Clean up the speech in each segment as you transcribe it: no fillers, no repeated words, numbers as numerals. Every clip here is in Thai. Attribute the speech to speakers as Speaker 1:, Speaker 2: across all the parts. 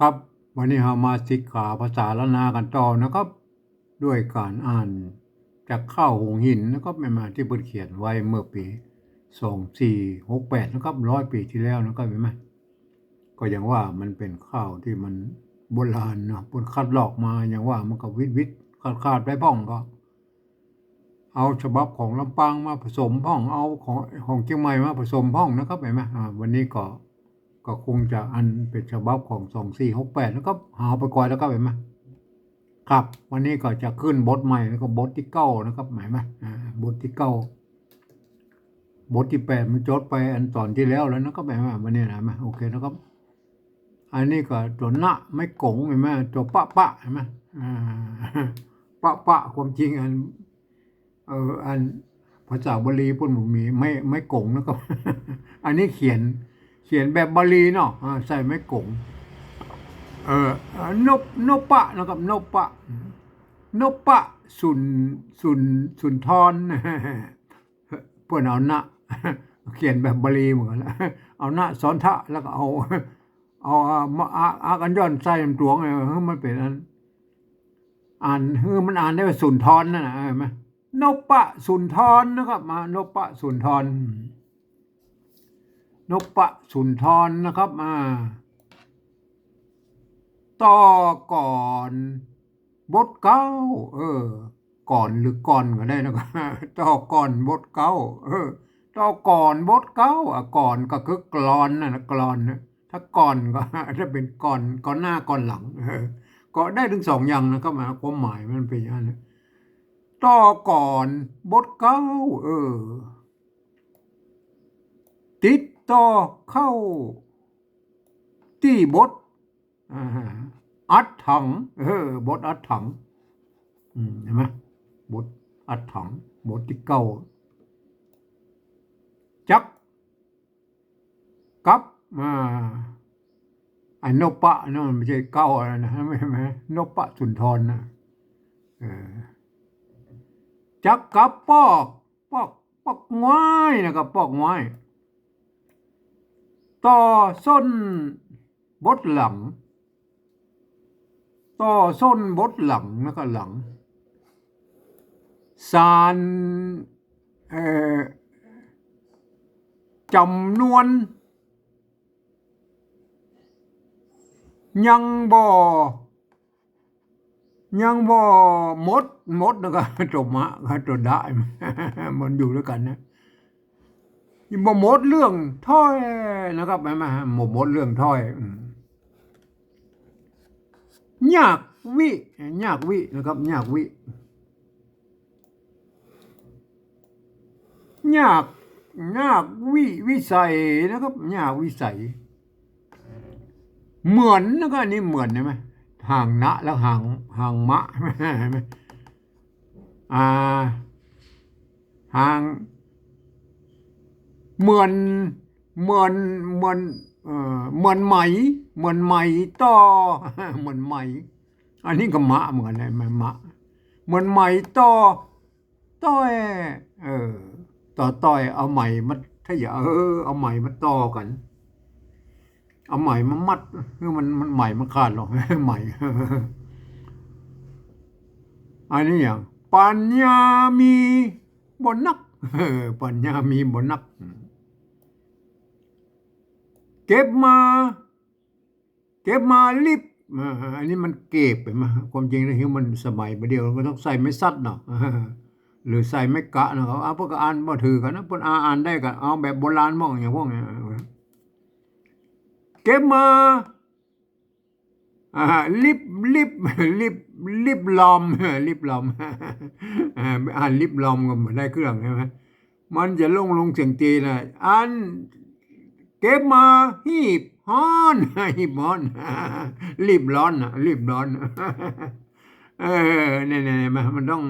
Speaker 1: ครับวันนี้เรามาศึกษาภาษาล้านนากันต่อนะครับด้วยการอ่านจากข้าวหุงหินนะครับแม่มาที่เพิ่นเขียนไว้เมื่อปี2468นะครับ100 ปีที่แล้วนะครับเห็นไหมก็อย่างว่ามันเป็นข้าวที่มันโบราณเนาะเพิ่นคัดลอกมาอย่างว่ามันก็วิทขาดไปพ้องก็เอาฉบับของลำปางมาผสมพ้องเอาของเชียงใหม่มาผสมพ้องนะครับเห็นไหมวันนี้ก็คงจะอันเป็นฉบับของ2468แล้วก็หาไปก่อนแล้วก็เห็นไหมครับวันนี้ก็จะขึ้นบทใหม่แล้วก็บทที่เก้านะครับหมายไหมบทที่เก้าบทที่8มันจดไปอันตอนที่แล้วนะครับหมายไหมวันนี้นะไหมโอเคนะครับอันนี้ก็ตัวณไม่กงเห็นไหมตัวปะเห็นไหมอ่าปะความจริงอันภาษาบาลีพุ่นผมมีไม่กงนะครับอันนี้เขียนแบบบาลีเนาะใส่ไม่กง นปะนะครับนปะสุนทรเพื่อนเอานะเขียนแบบบาลีเหมือนกันแล้วเอานะสอนทะแล้วก็เอามาอากันย้อนใส่ลำตวงมันเป็นอันอ่านมันอ่านได้ว่าสุนทรนั่นนะเห็นไหมนปะสุนทรนะครับมานปะสุนทรนปะสุนทรนะครับต่อก่อนบทเก้าเออก่อนหรือก่อนก็ได้นะครับต่อก่อนบทเก้าต่อก่อนบทเก้าก่อนก็คือกลอนนะกลอนนะถ้าก่อนก็ถ้าเป็นก่อนหน้าก่อนหลังก็ได้ถึง2อย่างนะครับความหมายมันเป็นอย่างนั้นต่อก่อนบทเก้าติดต่อเข้าที่บท อ่าอัดถังบทอัดถังเห็นไหมบทอัดถังบทที่เก้าจักกับไอ้นปะนั่นมันไม่ใช่เก้าอะไรนะไม่ใช่ไหมนปะสุนทรนะเออจักกับปอกไม้นะครับปอกไม้ต่อส้นบทหลังต่อส้นบทหลังนะครับหลังสารเอ่อจำนวนยังบ่หมดนะครับจบมาจนได้มันอยู่ด้วยกันนะยังบ่หมดเรื่องถ้อยนะครับไม่หมดเรื่องถ้อยยากวิยากวินะครับยากวิยากยากวิสัยนะครับยากวิสัยเหมือนนะครับอันนี้เหมือนใช่ไหมห่างนะแล้วห่างมะใช่ไหมอ่าห่างเหมือนเหมือนไหมต่อเหมือนไหมอันนี้ก็มะเหมือนอะไรมะเหมือนไหมต่อต้อยเออต่อยเอาไหมมาถ้าอย่าเอาไหมมาต่อกันเอาไหมมามัดคือมันไหมมันขาดหรอกไหมอันนี้อย่างปัญญามีบนนักปัญญามีบนนักเก็บมาลิบอันนี้มันเก็บไปมาความจริงแล้วมันสมัยประเดียวมันต้องใส่ไม่ซัดเนาะหรือใส่ไม่กะนะครับพวกอ่านบ่ถือกันนะพวกอ่านได้กันเอาแบบโบราณมองอย่างพวกนี้เก็บมาอ่าลิบลิบลิบลิบลอมลิบลอมอ่านลิบลอมก็ไม่ได้เครื่องใช่ไหมมันจะลงเสียงตีนะอันเก็บมาฮีบฮ้อนฮีบฮ้อนรีบร้อนนะรีบร้อนเนี่ยมันต้อง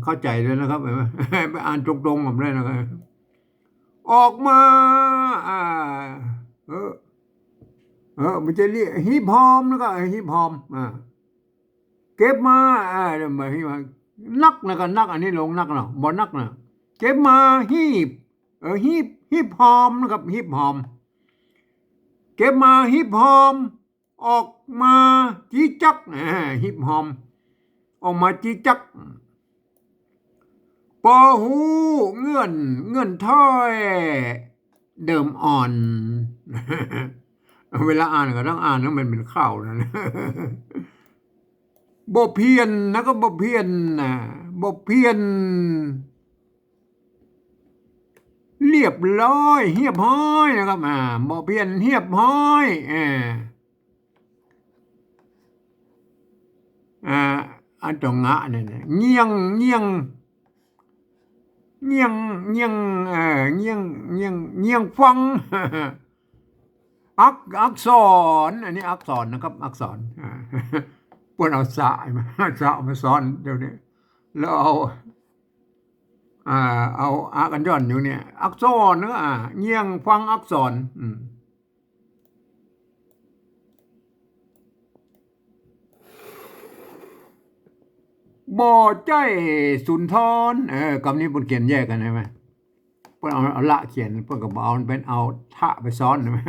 Speaker 1: เข้าใจด้วยนะครับไปอ่านตรงๆผมเลยนะครับออกมาอ่าเออมันจะเรียกฮิปฮอมแล้วก็ฮิปฮอมเก็บมาเดี๋ยวมาฮิปนักนะกันนักอันนี้ลงนักเนาะบอนักนะเก็บมาฮีบฮิปฮอมนะครับฮิปฮอมเก็บมาฮิปฮอม ออกมาจีจักฮิปฮอมออกมาจีจักปอหูเงื่อนถ้อยเดิมอ่อนเวลาอ่านก็ต้องอ่านแล้วมันเป็นข้าวนะบ่เพียนนะก็บ่เพียนนะบ่เพียนเรียบร้อยเฮียบห้อยนะครับบ่เพียนเฮียบห้อยอันตรงงะเนี่ยเงียงฟังอักษรอันนี้อักษรนะครับอักษรปวนเอาสะมาซ้อนเดี๋ยวนี้แล้วเอาอากันย้อนอยู่เนี่ยอักษรเนอะเงียงฟังอักษรบ่ใจสุนทรคำนี้บนเขียนแยกกันใช่ไหมเพื่อเอาละเขียนเพื่อกับเอาเป็นเอาทะไปซ้อนใช่ไหม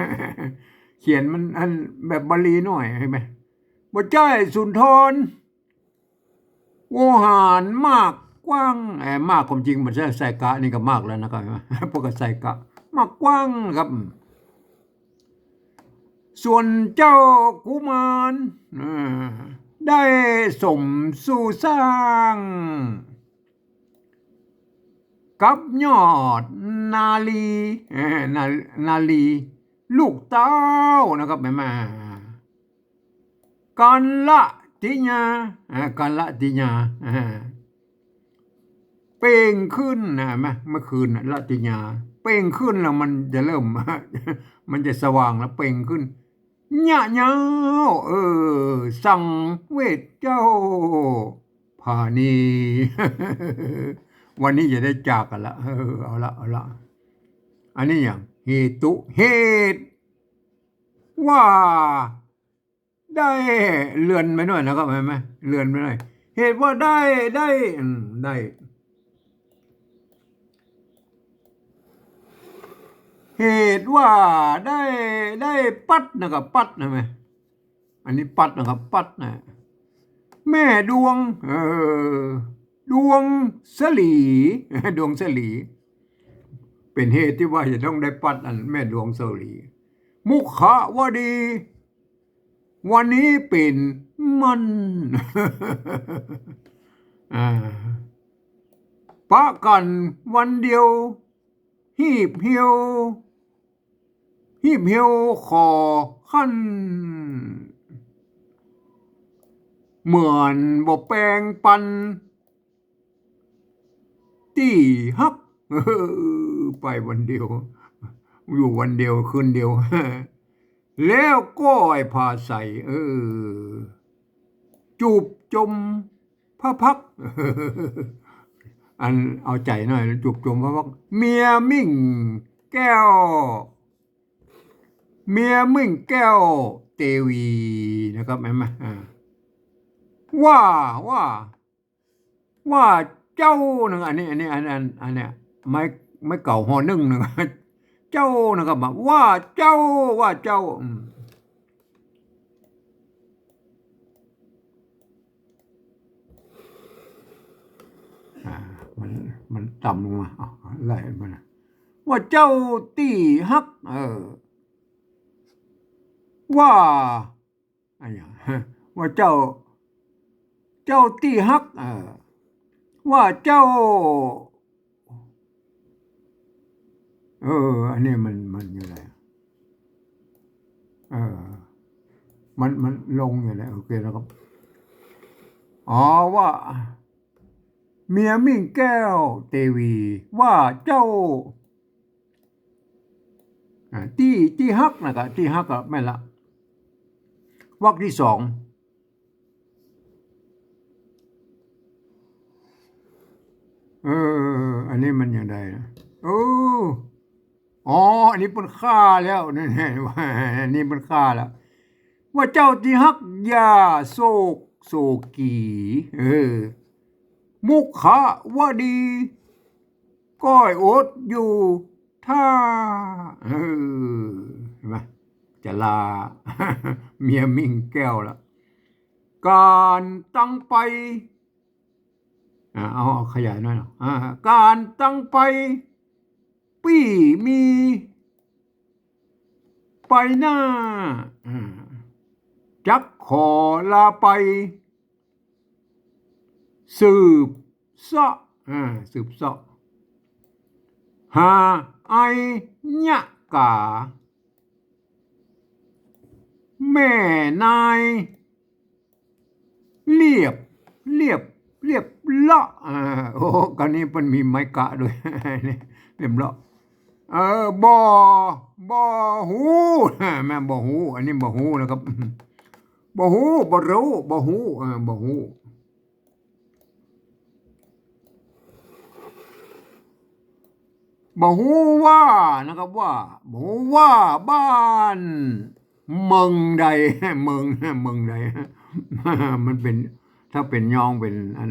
Speaker 1: เขียนมันอันแบบบาลีหน่อยใช่ไหมบ่ใจสุนทรโวหารมากกว้างมากความจริงมันใส่กะนี่ก็มากแล้วนะครับพวกก็ใส่กะมากกว้างครับส่วนเจ้ากุมารได้สมสู่สร้างกับยอดนาลีนาลีลูกเต้านะครับแม่กันละติญาเป่งขึ้นนะเมื่อคืนละติญาเป่งขึ้นแล้วมันจะเริ่มมันจะสว่างแล้วเป่งขึ้นหยะเงาสั่งเวทเจ้าพานีวันนี้จะได้จากกันละเอาละอันนี้อย่างเหตุว่าได้เลื่อนไปหน่อยนะครับเห็นไหมเลื่อนไปหน่อยเหตุว่าได้เหตุว่าได้ปัดนะครับปัดนะไหมอันนี้ปัดนะครับปัดนะแม่ดวงดวงสลีดวงสลีเป็นเหตุที่ว่าจะต้องได้ปัดอันแม่ดวงสลีมุขวดีวันนี้เป็นมันปะกันวันเดียวหีบเหี่ยวคอขั้นเหมือนบ่แปลงปันตีฮักไปวันเดียวอยู่วันเดียวคืนเดียวแล้วก็ไอ้พาใส่จูบจมพระพักอันเอาใจหน่อยจูบจมพระพักเมียมิ่งแก้วเตวีนะครับแม่มาว่าเจ้าหนึ่งอันนี้ไม่เก่าหอนึ่งหนึ่งเจ้านะครับว่าเจ้ามันต่ำลงมาอะไรมันว่าเจ้าตีฮักว่าอะไรว่าเจ้าตีฮักว่าเจ้าอันนี้มันอยู่ไหนมันลงอยู่ไหนโอเคแล้วครับว่าเมียมิ่งแก้วเตวีว่าเจ้าที่ฮักนะครับที่ฮักก็ไม่ละวรรคที่สองอันนี้มันอย่างไรนะอันนี้เป็นค่าแล้วนี่อันนี้เป็นค่าแล้วว่าเจ้าที่ฮักยาโศกีมุขวดีก้อยโอดอยู่ท่าเห็นไหม จะลา เมียมิ่งแก้วละการตั้งไปเอาขยายหน่อยนะการตั้งไปปี้มีไปหน้าจักขอลาไปสืบเสาะสืบเสาะหาไอยะกาแม่นายเรียบเรียบเรียบเลาะโอ้กันนี้มันมีไม้กะด้วยนี่เรียบเลาะบ่หูแม่บ่หูอันนี้บ่หูนะครับบ่หูบ่รู้บ่หูบ่หูบ่ฮู้ว่านะครับว่าบ่ฮู้ว่าบ้านเมืองใดเมืองใดมันเป็นถ้าเป็นยองเป็นอัน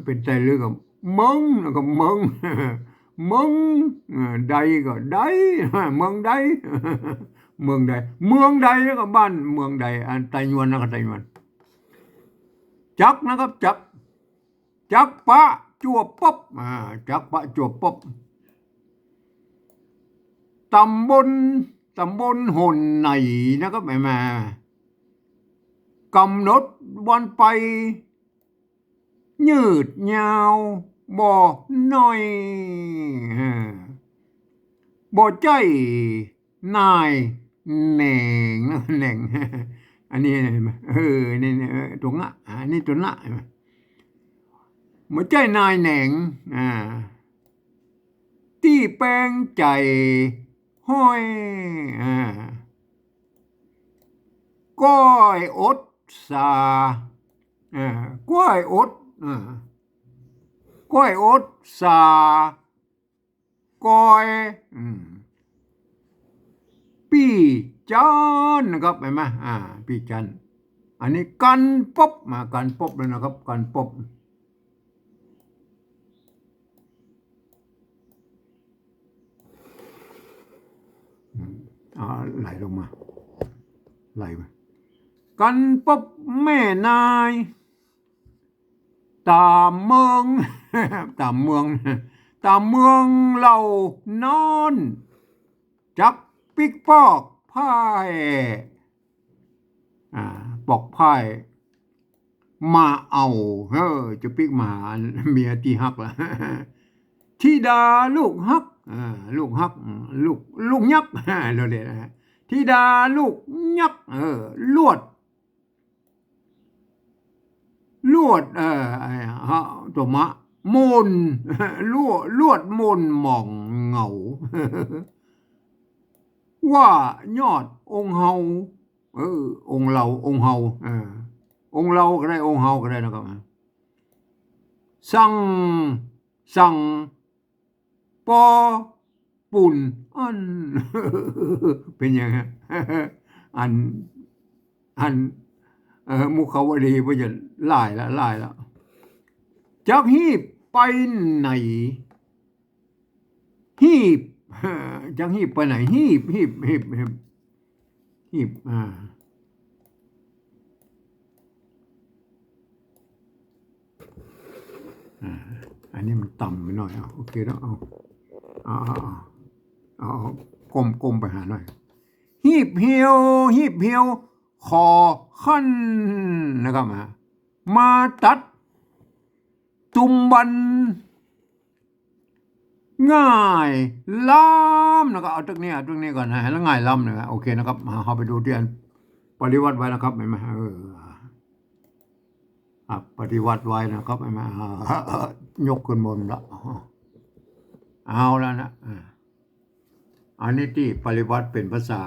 Speaker 1: เป็นใจลึกกับเมืองแล้วก็เมืองเมืองใดก็ใดเมืองใดเมืองใดเมืองใดแล้วก็บ้านเมืองใดอันไตยวนนะครับไตยวนจักนะครับจักปะจวบป๊บจักปะจวบป๊บตำบลหนไหนนะครับแม่กำหนดวันไปยืดยาวบ่น้อยบ่ใจนายแหน่งแหน่งอันนี้นี่ตัวงะอันนี้ตัวละบ่ใจนายแหน่งที่แปลงใจห้อยก้อยอดสาก้อยอดก้อยอดสาก้อยปี้จันนะครับเห็นไหมปี้จันอันนี้กันปบมากันปบเลยนะครับกันปบไหลลงมาไหลมากันปบแม่นายตามเมืองตามเมืองเรานอนจักปิกปอกพายปอกพายมาเอาจะปิกมาเมียที่ฮักละธิดาลูกฮักลูกฮักลูกยักษ์เราเรียกนะธิดาลูกยักษ์ลวดตัวมะมนลวดมนหม่องเหงาว่ายอดองค์เฮาองค์เราองค์เฮาองค์เราก็ได้องค์เฮาก็ได้นะครับสั่งปอปุ่นอันเป็นยังไงอันมุขาวดีว่าจะไล่ละจักฮีบไปไหนฮีบจักฮีบไปไหนฮีบอันนี้มันต่ำไปหน่อยโอเคแล้วเอากลมไปหาหน่อยฮีบเหี่ยวคอขั้นนะครับมาตัดตุมบันง่ายล้ำนะครับเอาตรงนี้ก่อนนะแล้วง่ายล้ำนะครับโอเคนะครับเอาไปดูที่อันปฏิวัติไว้นะครับเห็นไหมปฏิวัติไว้นะครับเห็นไหมยกขึ้นบนละเอาแล้วนะอันนี้ที่ปฏิวัติเป็นภาษา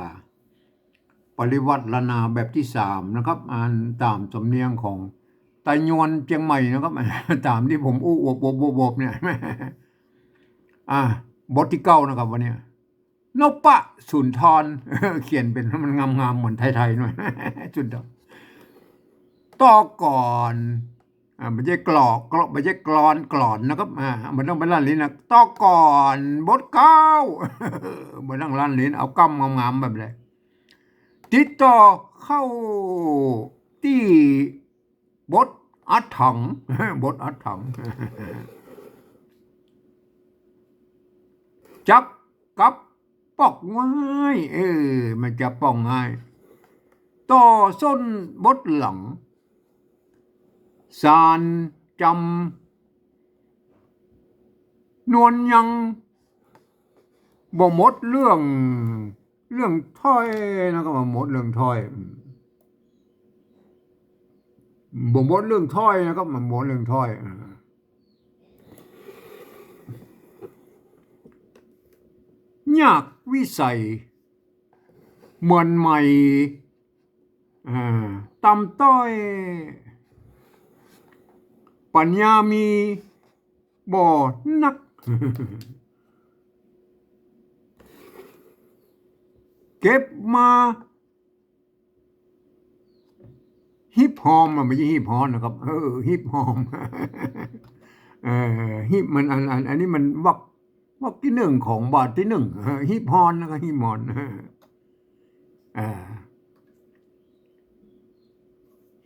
Speaker 1: ปริวัติละนาแบบที่3นะครับอ่านตามสำเนียงของไตยวนเชียงใหม่นะครับตามที่ผมอวบเนี่ยบทที่9นะครับวันนี้นปะสุนทรเขียนเป็นมันงามเหมือนไทยๆหน่อยสุนทรต่อก่อนไม่ใช่กรอกไม่ใช่กรอนนะครับมันต้องเป็นล้านลิ้นนะต่อก่อนบท9มันต้องล้านลิ้นเอากำงามแบบเลย ติดต่อเข้าที่บทอัดถังบทอัดถังจับกับปอกง่ายมันจะป้องง่ายต่อส้นบทหลังสารจำนวลยังบ่หมดเรื่องถ้อยนะครับบ่หมดเรื่องถ้อยบ่หมดเรื่องถ้อยนะครับมันหมดเรื่องถ้อยยากวิสัยเหมือนใหม่ตำต้อยปัญญามีบ่นักเก็บมาฮิปฮอมมันไม่ใช่ฮิปฮอนนะครับฮิปฮอมฮิปมันอันนี้มันวักที่หนึ่งของบาทที่หนึ่งฮิปฮอนนะครับฮิปฮอน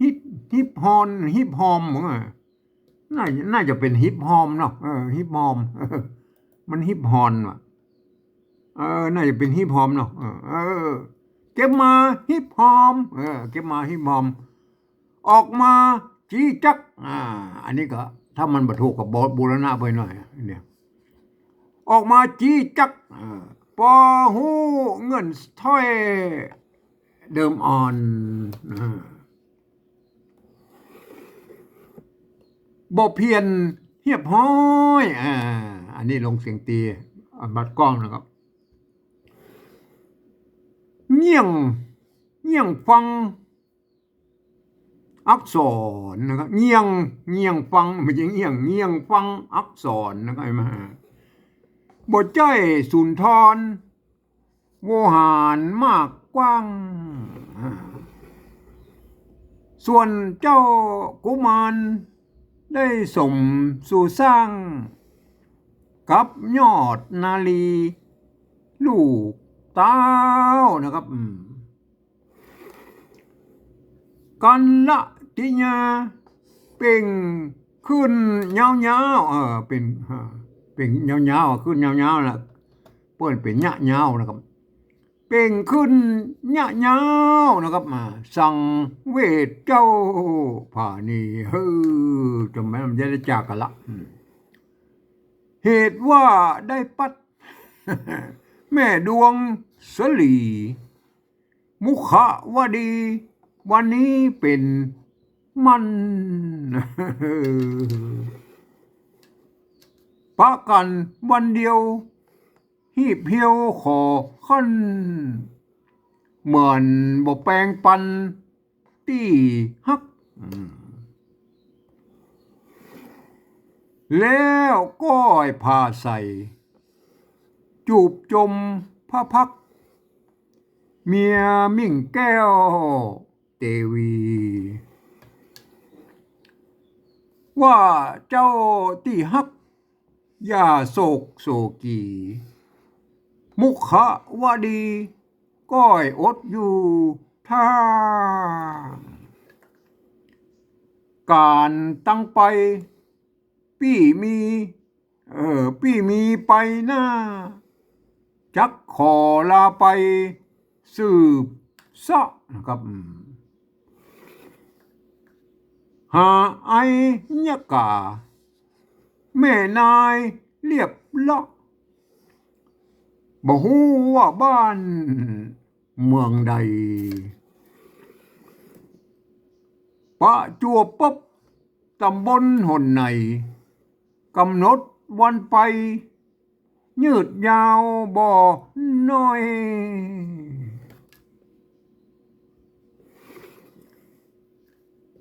Speaker 1: ฮิปฮอนฮิปฮอมน่าจะเป็นฮิปฮอมเนาะฮิปฮอมมันฮิปฮอนว่ะน่าจะเป็นฮิปฮอมเนาะเก็บมาฮิปฮอมเก็บมาฮิปฮอมออกมาจีจักอันนี้ก็ถ้ามันบรรทุกกับบูรณะไปหน่อยเนี่ยออกมาจีจักปอหูเงินถ้อยเดิมอ่อนบ่เพียนเฮียบห้อยอันนี้ลงเสียงตีบัดกล้องนะครับเงี่ยงฟังอักษรนะครับเงี่ยงฟังไม่ใช่เงี่ยงฟังอักษรนะครับมาบ่ใจสุนทรโวหารมากกว้างส่วนเจ้ากุมารได้สมสู่สร้างกับยอดนาลีลูกเต้านะครับกันละติญาเป็นขึ้นยาวๆเป็นยาวๆขึ้นยาวๆล่ะเปิ้นเป็นยะยาวนะครับเป็นขึ้นยะยาวนะครับสั่งเวทเจ้าผานีจำแม่มันจะได้จากกันละเหตุว่าได้ปัดแม่ดวงสลีมุขวดีวันนี้เป็นมันปะกันวันเดียวฮีบเพียวขอขั้นเหมือนบ่แปลงปันตี้ฮักแล้วก้อยพาใส่จูบจมพระพักเมียมิ่งแก้วเตวีว่าเจ้าที่ฮักอย่าโศกโศกีมุขวดีก้อยอดอยู่ท่าการตั้งไปปี้มีไปหน้าจักขอลาไปสืบซะนะครับหาไอยะกาแม่นายเรียบละบ่ฮู้ว่าบ้านเมืองใดปะจวบป๊บตำบลหนในกำหนดวันไปยืดยาวบ่น้อย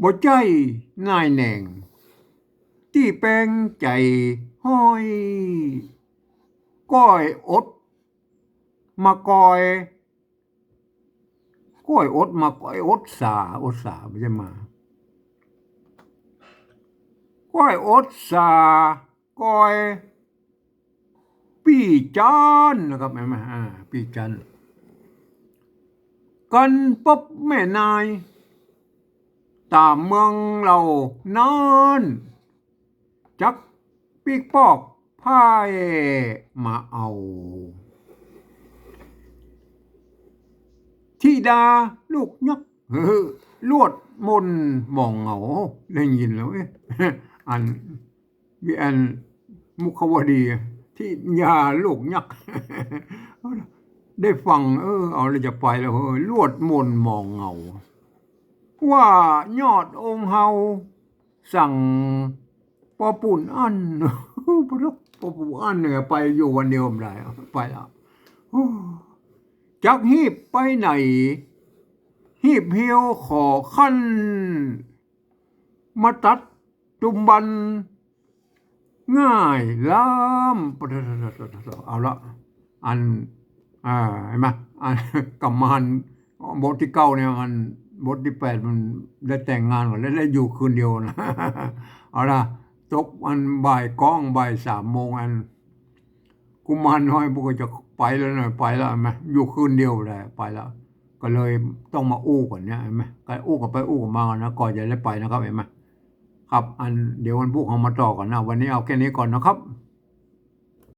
Speaker 1: บ่ใจนายแหน่งที่แปลงใจห้อยก้อยอดมาก้อยอดมาก้อยอดสาไม่ใช่มาก้อยอดสาก้อยปีจันนะครับปีจัน กันปบแม่นายตามเมืองเรานานจักปีกปอกพายมาเอาที่ดาลูกยักษ์ลวดมนมองเหงาได้ยินแล้วอันมีอันมุขวดีที่ยาลูกยักษ์ได้ฟังเอาเลยจะไปแล้วลวดมนมองเหงาว่ายอดองค์เฮาสั่งปอปุ่นอันปอปุ่นอันเนี่ยไปอยู่วันเดียวไม่ได้ไปแล้วจักฮีบไปไหนฮีบเหี่ยวขอขั้นมาตัดจุมบันง่ายล้ำเอาละอันเห็นไหมอันกำมันบทที่เก้าเนี่ยมันบทที่8มันได้แต่งงานก่อนแล้วได้อยู่คืนเดียวนะเอาละตกอันบ่ายก้องบ่าย3 โมงอันกุมารน้อยพวกจะไปแล้วหน่อยไปแล้วไหมอยู่คืนเดียวเลยไปแล้วก็เลยต้องมาอู้ก่อนเนี่ยเห็นไหมก็อู้กันไปอู้กันมานะก่อนจะได้ไปนะครับเห็นไหมครับอันเดี๋ยววันพุธเรามาต่อกันนะวันนี้เอาแค่นี้ก่อนนะครับ